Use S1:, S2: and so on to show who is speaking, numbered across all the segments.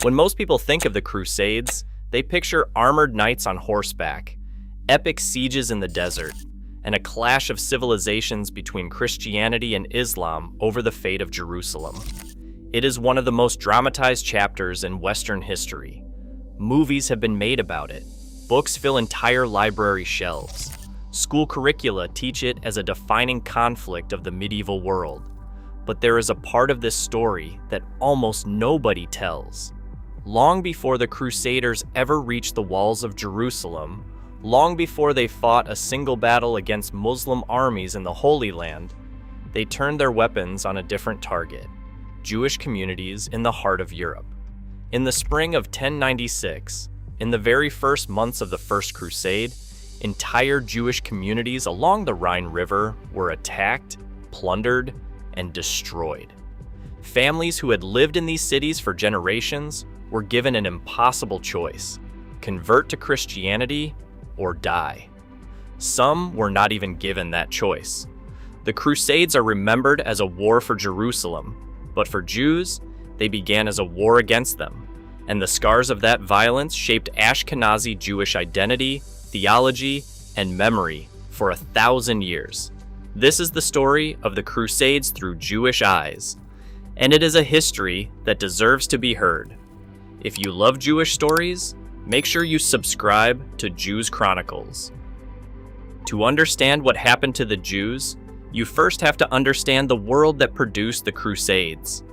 S1: When most people think of the Crusades, they picture armored knights on horseback, epic sieges in the desert, and a clash of civilizations between Christianity and Islam over the fate of Jerusalem. It is one of the most dramatized chapters in Western history. Movies have been made about it. Books fill entire library shelves. School curricula teach it as a defining conflict of the medieval world. But there is a part of this story that almost nobody tells. Long before the Crusaders ever reached the walls of Jerusalem, long before they fought a single battle against Muslim armies in the Holy Land, they turned their weapons on a different target: Jewish communities in the heart of Europe. In the spring of 1096, in the very first months of the First Crusade, entire Jewish communities along the Rhine River were attacked, plundered, and destroyed. Families who had lived in these cities for generations were given an impossible choice: convert to Christianity or die. Some were not even given that choice. The Crusades are remembered as a war for Jerusalem, but for Jews, they began as a war against them, and the scars of that violence shaped Ashkenazi Jewish identity, theology, and memory for 1,000 years. This is the story of the Crusades through Jewish eyes, and it is a history that deserves to be heard. If you love Jewish stories, make sure you subscribe to Jews Chronicles. To understand what happened to the Jews, you first have to understand the world that produced the Crusades.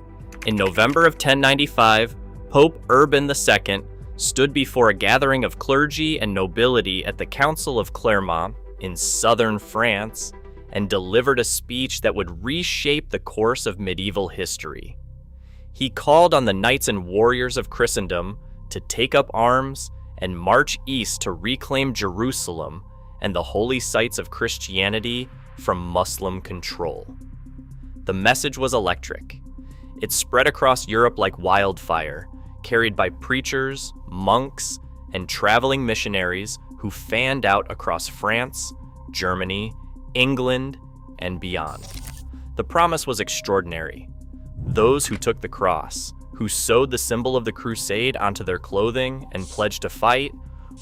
S1: In November of 1095, Pope Urban II stood before a gathering of clergy and nobility at the Council of Clermont in southern France and delivered a speech that would reshape the course of medieval history. He called on the knights and warriors of Christendom to take up arms and march east to reclaim Jerusalem and the holy sites of Christianity from Muslim control. The message was electric. It spread across Europe like wildfire, carried by preachers, monks, and traveling missionaries who fanned out across France, Germany, England, and beyond. The promise was extraordinary. Those who took the cross, who sewed the symbol of the crusade onto their clothing and pledged to fight,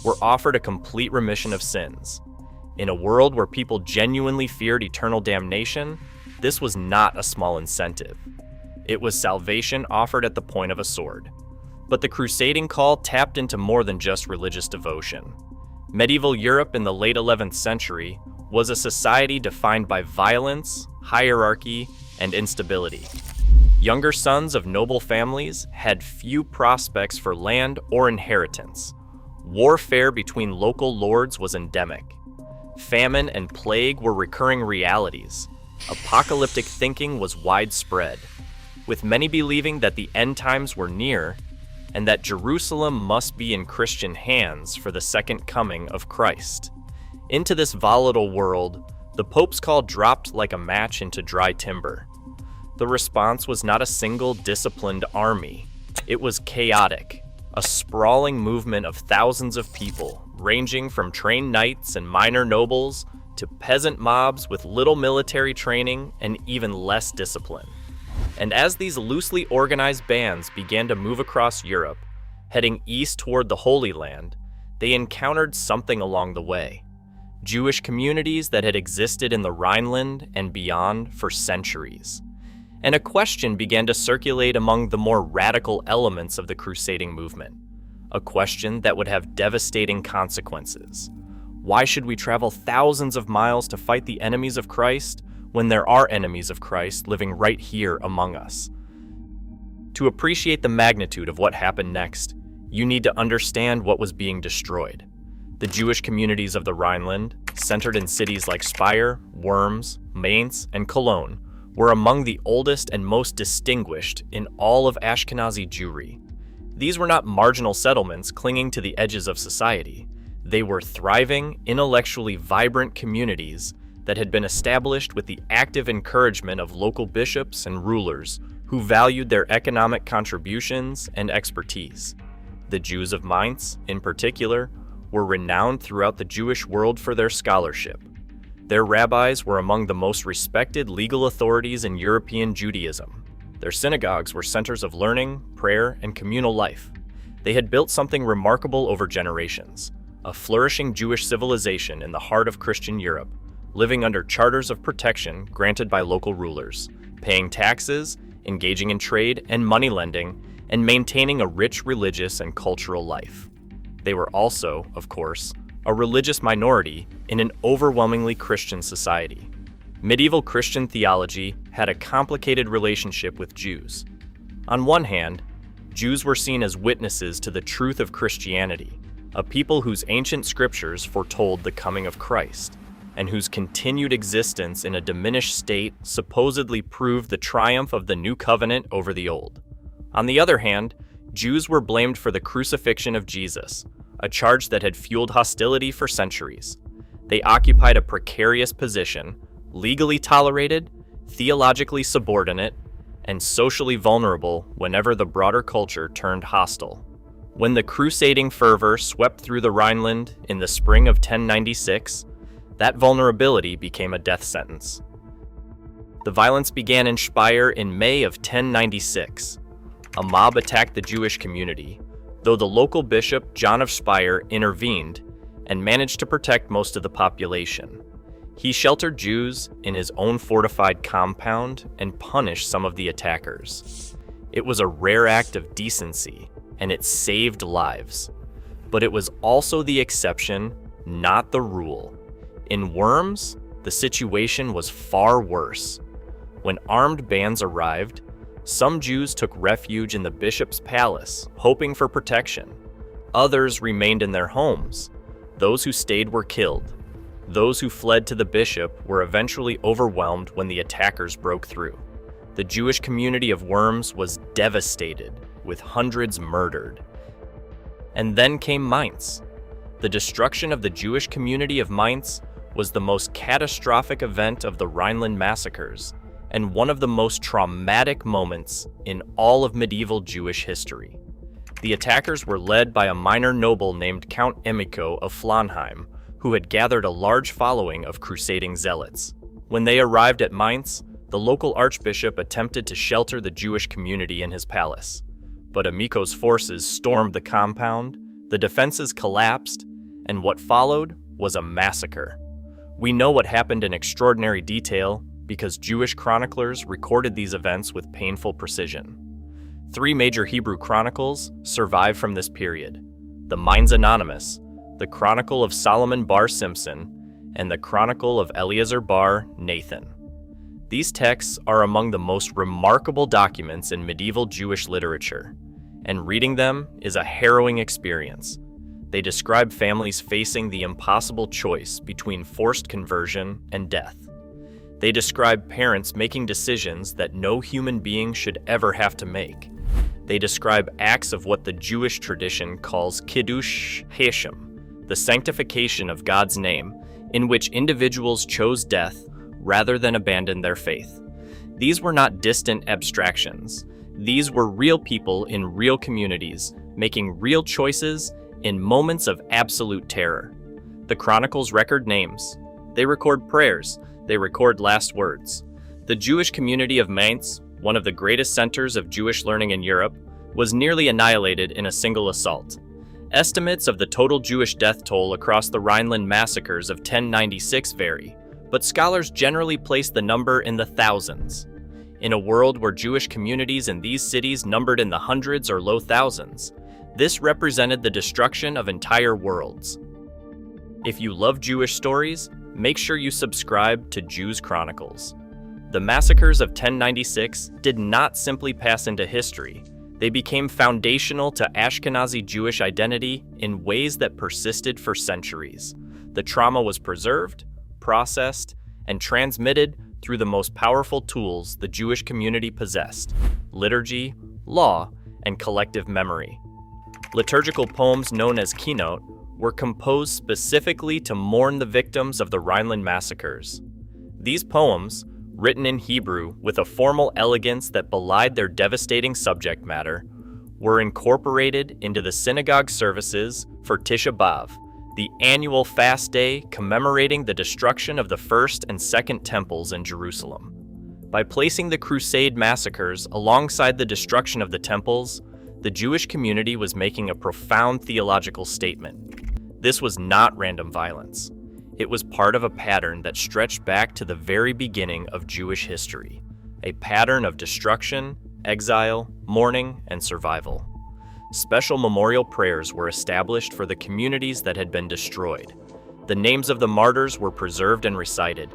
S1: were offered a complete remission of sins. In a world where people genuinely feared eternal damnation, this was not a small incentive. It was salvation offered at the point of a sword. But the crusading call tapped into more than just religious devotion. Medieval Europe in the late 11th century was a society defined by violence, hierarchy, and instability. Younger sons of noble families had few prospects for land or inheritance. Warfare between local lords was endemic. Famine and plague were recurring realities. Apocalyptic thinking was widespread, with many believing that the end times were near and that Jerusalem must be in Christian hands for the second coming of Christ. Into this volatile world, the Pope's call dropped like a match into dry timber. The response was not a single disciplined army. It was chaotic, a sprawling movement of thousands of people, ranging from trained knights and minor nobles to peasant mobs with little military training and even less discipline. And as these loosely organized bands began to move across Europe, heading east toward the Holy Land, they encountered something along the way: Jewish communities that had existed in the Rhineland and beyond for centuries. And a question began to circulate among the more radical elements of the crusading movement, a question that would have devastating consequences. Why should we travel thousands of miles to fight the enemies of Christ when there are enemies of Christ living right here among us? To appreciate the magnitude of what happened next, you need to understand what was being destroyed. The Jewish communities of the Rhineland, centered in cities like Speyer, Worms, Mainz, and Cologne, were among the oldest and most distinguished in all of Ashkenazi Jewry. These were not marginal settlements clinging to the edges of society. They were thriving, intellectually vibrant communities that had been established with the active encouragement of local bishops and rulers who valued their economic contributions and expertise. The Jews of Mainz, in particular, were renowned throughout the Jewish world for their scholarship. Their rabbis were among the most respected legal authorities in European Judaism, Their synagogues were centers of learning, prayer, and communal life. They had built something remarkable over generations, a flourishing Jewish civilization in the heart of Christian Europe, living under charters of protection granted by local rulers, paying taxes, engaging in trade and money lending, and maintaining a rich religious and cultural life. They were also, of course, a religious minority in an overwhelmingly Christian society. Medieval Christian theology had a complicated relationship with Jews. On one hand, Jews were seen as witnesses to the truth of Christianity, a people whose ancient scriptures foretold the coming of Christ, and whose continued existence in a diminished state supposedly proved the triumph of the new covenant over the old. On the other hand, Jews were blamed for the crucifixion of Jesus, a charge that had fueled hostility for centuries. They occupied a precarious position, legally tolerated, theologically subordinate, and socially vulnerable whenever the broader culture turned hostile. When the crusading fervor swept through the Rhineland in the spring of 1096, that vulnerability became a death sentence. The violence began in Speyer in May of 1096. A mob attacked the Jewish community, though the local bishop, John of Speyer, intervened and managed to protect most of the population. He sheltered Jews in his own fortified compound and punished some of the attackers. It was a rare act of decency, and it saved lives. But it was also the exception, not the rule. In Worms, the situation was far worse. When armed bands arrived, some Jews took refuge in the bishop's palace, hoping for protection. Others remained in their homes. Those who stayed were killed. Those who fled to the bishop were eventually overwhelmed when the attackers broke through. The Jewish community of Worms was devastated, with hundreds murdered. And then came Mainz. The destruction of the Jewish community of Mainz was the most catastrophic event of the Rhineland massacres, and one of the most traumatic moments in all of medieval Jewish history. The attackers were led by a minor noble named Count Emico of Flaunheim, who had gathered a large following of crusading zealots. When they arrived at Mainz, the local archbishop attempted to shelter the Jewish community in his palace. But Emico's forces stormed the compound, the defenses collapsed, and what followed was a massacre. We know what happened in extraordinary detail because Jewish chroniclers recorded these events with painful precision. 3 major Hebrew chronicles survive from this period: the Mainz Anonymous, the Chronicle of Solomon bar Simpson, and the Chronicle of Eleazar bar Nathan. These texts are among the most remarkable documents in medieval Jewish literature, and reading them is a harrowing experience. They describe families facing the impossible choice between forced conversion and death. They describe parents making decisions that no human being should ever have to make. They describe acts of what the Jewish tradition calls Kiddush Hashem, the sanctification of God's name, in which individuals chose death rather than abandon their faith. These were not distant abstractions. These were real people in real communities, making real choices in moments of absolute terror. The chronicles record names. They record prayers. They record last words. The Jewish community of Mainz, one of the greatest centers of Jewish learning in Europe, was nearly annihilated in a single assault. Estimates of the total Jewish death toll across the Rhineland massacres of 1096 vary, but scholars generally place the number in the thousands. In a world where Jewish communities in these cities numbered in the hundreds or low thousands, this represented the destruction of entire worlds. If you love Jewish stories, make sure you subscribe to Jews Chronicles. The massacres of 1096 did not simply pass into history. They became foundational to Ashkenazi Jewish identity in ways that persisted for centuries. The trauma was preserved, processed, and transmitted through the most powerful tools the Jewish community possessed: liturgy, law, and collective memory. Liturgical poems known as keynote were composed specifically to mourn the victims of the Rhineland massacres. These poems, written in Hebrew with a formal elegance that belied their devastating subject matter, were incorporated into the synagogue services for Tisha B'Av, the annual fast day commemorating the destruction of the First and Second Temples in Jerusalem. By placing the Crusade massacres alongside the destruction of the temples, the Jewish community was making a profound theological statement. This was not random violence. It was part of a pattern that stretched back to the very beginning of Jewish history, a pattern of destruction, exile, mourning, and survival. Special memorial prayers were established for the communities that had been destroyed. The names of the martyrs were preserved and recited.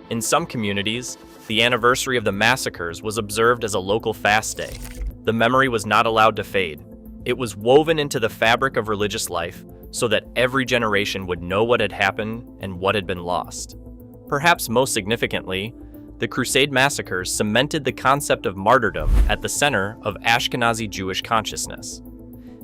S1: In some communities, the anniversary of the massacres was observed as a local fast day. The memory was not allowed to fade. It was woven into the fabric of religious life so that every generation would know what had happened and what had been lost. Perhaps most significantly, the Crusade massacres cemented the concept of martyrdom at the center of Ashkenazi Jewish consciousness.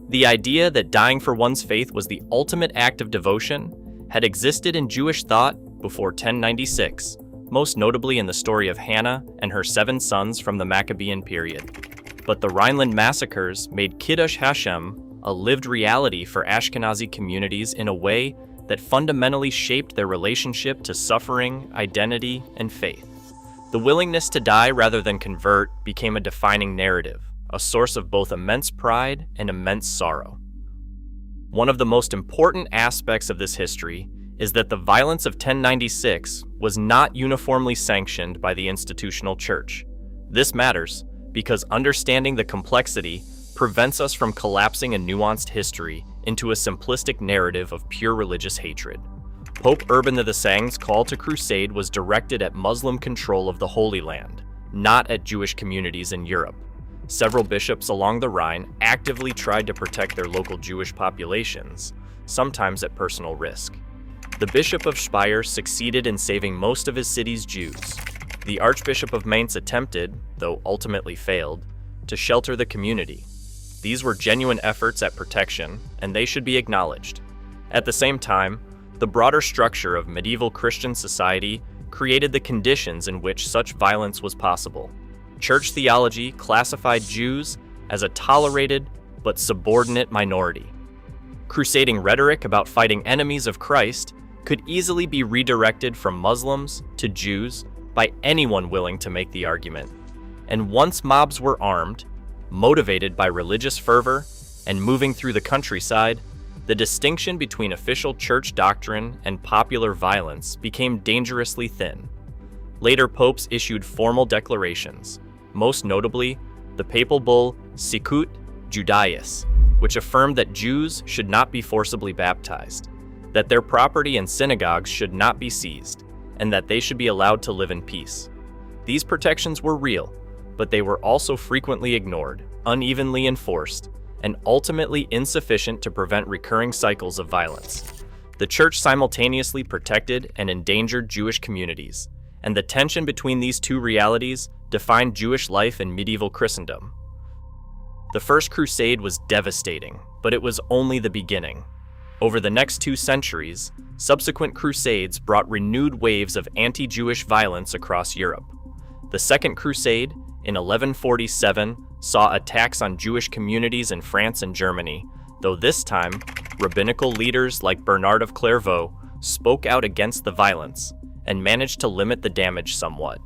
S1: The idea that dying for one's faith was the ultimate act of devotion had existed in Jewish thought before 1096, most notably in the story of Hannah and her 7 sons from the Maccabean period. But the Rhineland massacres made Kiddush Hashem a lived reality for Ashkenazi communities in a way that fundamentally shaped their relationship to suffering, identity, and faith. The willingness to die rather than convert became a defining narrative, a source of both immense pride and immense sorrow. One of the most important aspects of this history is that the violence of 1096 was not uniformly sanctioned by the institutional church. This matters because understanding the complexity prevents us from collapsing a nuanced history into a simplistic narrative of pure religious hatred. Pope Urban II's call to crusade was directed at Muslim control of the Holy Land, not at Jewish communities in Europe. Several bishops along the Rhine actively tried to protect their local Jewish populations, sometimes at personal risk. The Bishop of Speyer succeeded in saving most of his city's Jews. The Archbishop of Mainz attempted, though ultimately failed, to shelter the community. These were genuine efforts at protection, and they should be acknowledged. At the same time, the broader structure of medieval Christian society created the conditions in which such violence was possible. Church theology classified Jews as a tolerated but subordinate minority. Crusading rhetoric about fighting enemies of Christ could easily be redirected from Muslims to Jews by anyone willing to make the argument. And once mobs were armed, motivated by religious fervor, and moving through the countryside, the distinction between official church doctrine and popular violence became dangerously thin. Later popes issued formal declarations, most notably the papal bull Sicut Judaeus, which affirmed that Jews should not be forcibly baptized, that their property and synagogues should not be seized, and that they should be allowed to live in peace. These protections were real, but they were also frequently ignored, unevenly enforced, and ultimately insufficient to prevent recurring cycles of violence. The church simultaneously protected and endangered Jewish communities, and the tension between these two realities defined Jewish life in medieval Christendom. The First Crusade was devastating, but it was only the beginning. Over the next 2 centuries, subsequent crusades brought renewed waves of anti-Jewish violence across Europe. The Second Crusade, in 1147, saw attacks on Jewish communities in France and Germany, though this time, rabbinical leaders like Bernard of Clairvaux spoke out against the violence and managed to limit the damage somewhat.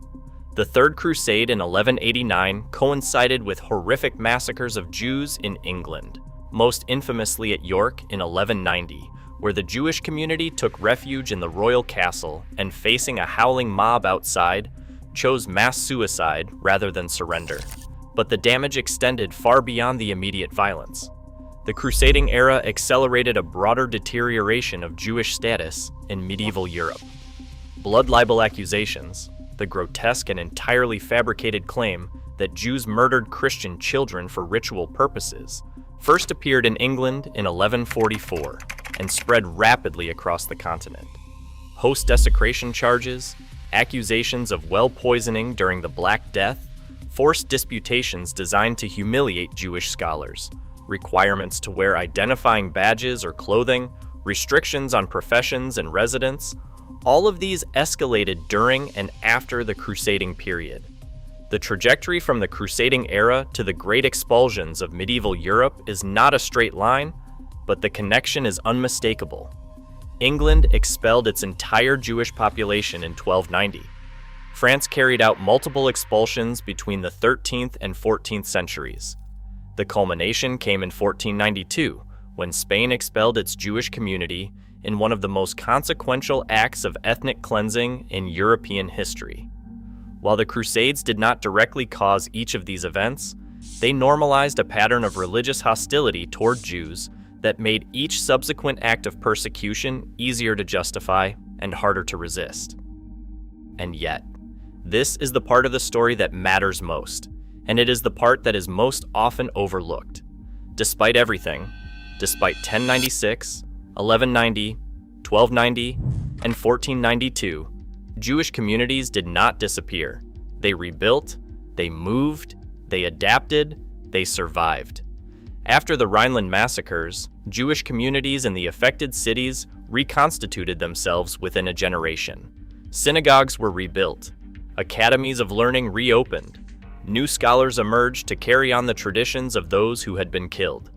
S1: The Third Crusade in 1189 coincided with horrific massacres of Jews in England, most infamously at York in 1190, where the Jewish community took refuge in the royal castle and, facing a howling mob outside, chose mass suicide rather than surrender. But the damage extended far beyond the immediate violence. The crusading era accelerated a broader deterioration of Jewish status in medieval Europe. Blood libel accusations, the grotesque and entirely fabricated claim that Jews murdered Christian children for ritual purposes, first appeared in England in 1144 and spread rapidly across the continent. Host desecration charges, accusations of well poisoning during the Black Death, forced disputations designed to humiliate Jewish scholars, requirements to wear identifying badges or clothing, restrictions on professions and residence, all of these escalated during and after the crusading period. The trajectory from the crusading era to the great expulsions of medieval Europe is not a straight line, but the connection is unmistakable. England expelled its entire Jewish population in 1290. France carried out multiple expulsions between the 13th and 14th centuries. The culmination came in 1492, when Spain expelled its Jewish community in one of the most consequential acts of ethnic cleansing in European history. While the Crusades did not directly cause each of these events, they normalized a pattern of religious hostility toward Jews that made each subsequent act of persecution easier to justify and harder to resist. And yet, this is the part of the story that matters most, and it is the part that is most often overlooked. Despite everything, despite 1096, 1190, 1290, and 1492, Jewish communities did not disappear. They rebuilt, they moved, they adapted, they survived. After the Rhineland massacres, Jewish communities in the affected cities reconstituted themselves within a generation. Synagogues were rebuilt, academies of learning reopened, new scholars emerged to carry on the traditions of those who had been killed.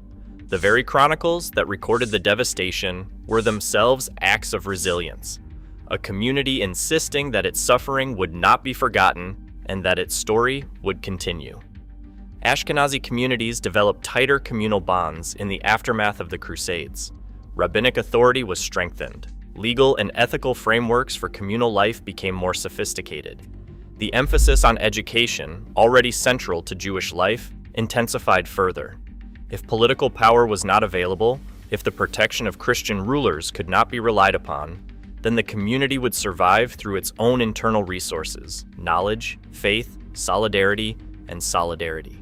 S1: The very chronicles that recorded the devastation were themselves acts of resilience, a community insisting that its suffering would not be forgotten and that its story would continue. Ashkenazi communities developed tighter communal bonds in the aftermath of the Crusades. Rabbinic authority was strengthened. Legal and ethical frameworks for communal life became more sophisticated. The emphasis on education, already central to Jewish life, intensified further. If political power was not available, if the protection of Christian rulers could not be relied upon, then the community would survive through its own internal resources: knowledge, faith, solidarity, and solidarity.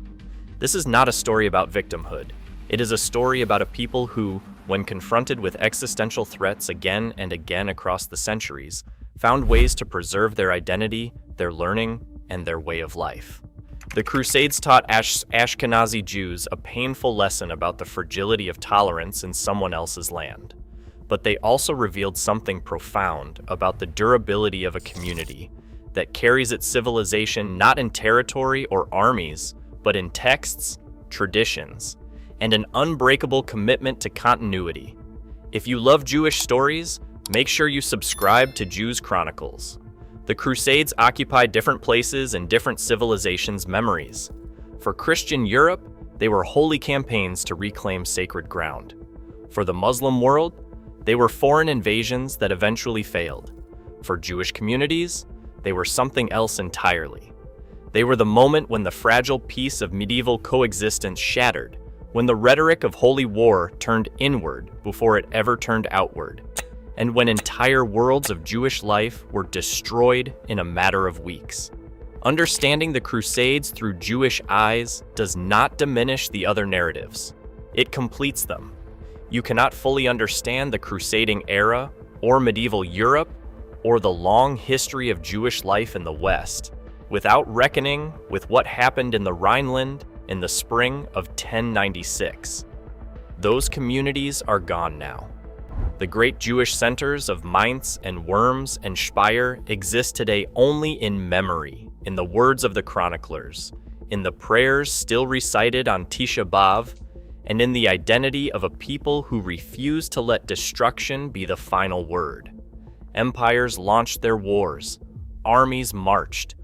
S1: This is not a story about victimhood. It is a story about a people who, when confronted with existential threats again and again across the centuries, found ways to preserve their identity, their learning, and their way of life. The Crusades taught Ashkenazi Jews a painful lesson about the fragility of tolerance in someone else's land. But they also revealed something profound about the durability of a community that carries its civilization not in territory or armies, but in texts, traditions, and an unbreakable commitment to continuity. If you love Jewish stories, make sure you subscribe to Jews Chronicles. The Crusades occupied different places in different civilizations' memories. For Christian Europe, they were holy campaigns to reclaim sacred ground. For the Muslim world, they were foreign invasions that eventually failed. For Jewish communities, they were something else entirely. They were the moment when the fragile peace of medieval coexistence shattered, when the rhetoric of holy war turned inward before it ever turned outward, and when entire worlds of Jewish life were destroyed in a matter of weeks. Understanding the Crusades through Jewish eyes does not diminish the other narratives. It completes them. You cannot fully understand the Crusading era, or medieval Europe, or the long history of Jewish life in the West, without reckoning with what happened in the Rhineland in the spring of 1096. Those communities are gone now. The great Jewish centers of Mainz and Worms and Speyer exist today only in memory, in the words of the chroniclers, in the prayers still recited on Tisha B'Av, and in the identity of a people who refuse to let destruction be the final word. Empires launched their wars, armies marched,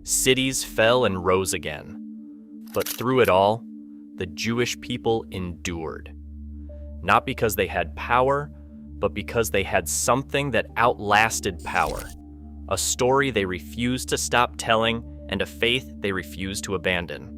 S1: cities fell and rose again. But through it all, the Jewish people endured. Not because they had power, but because they had something that outlasted power. A story they refused to stop telling and a faith they refused to abandon.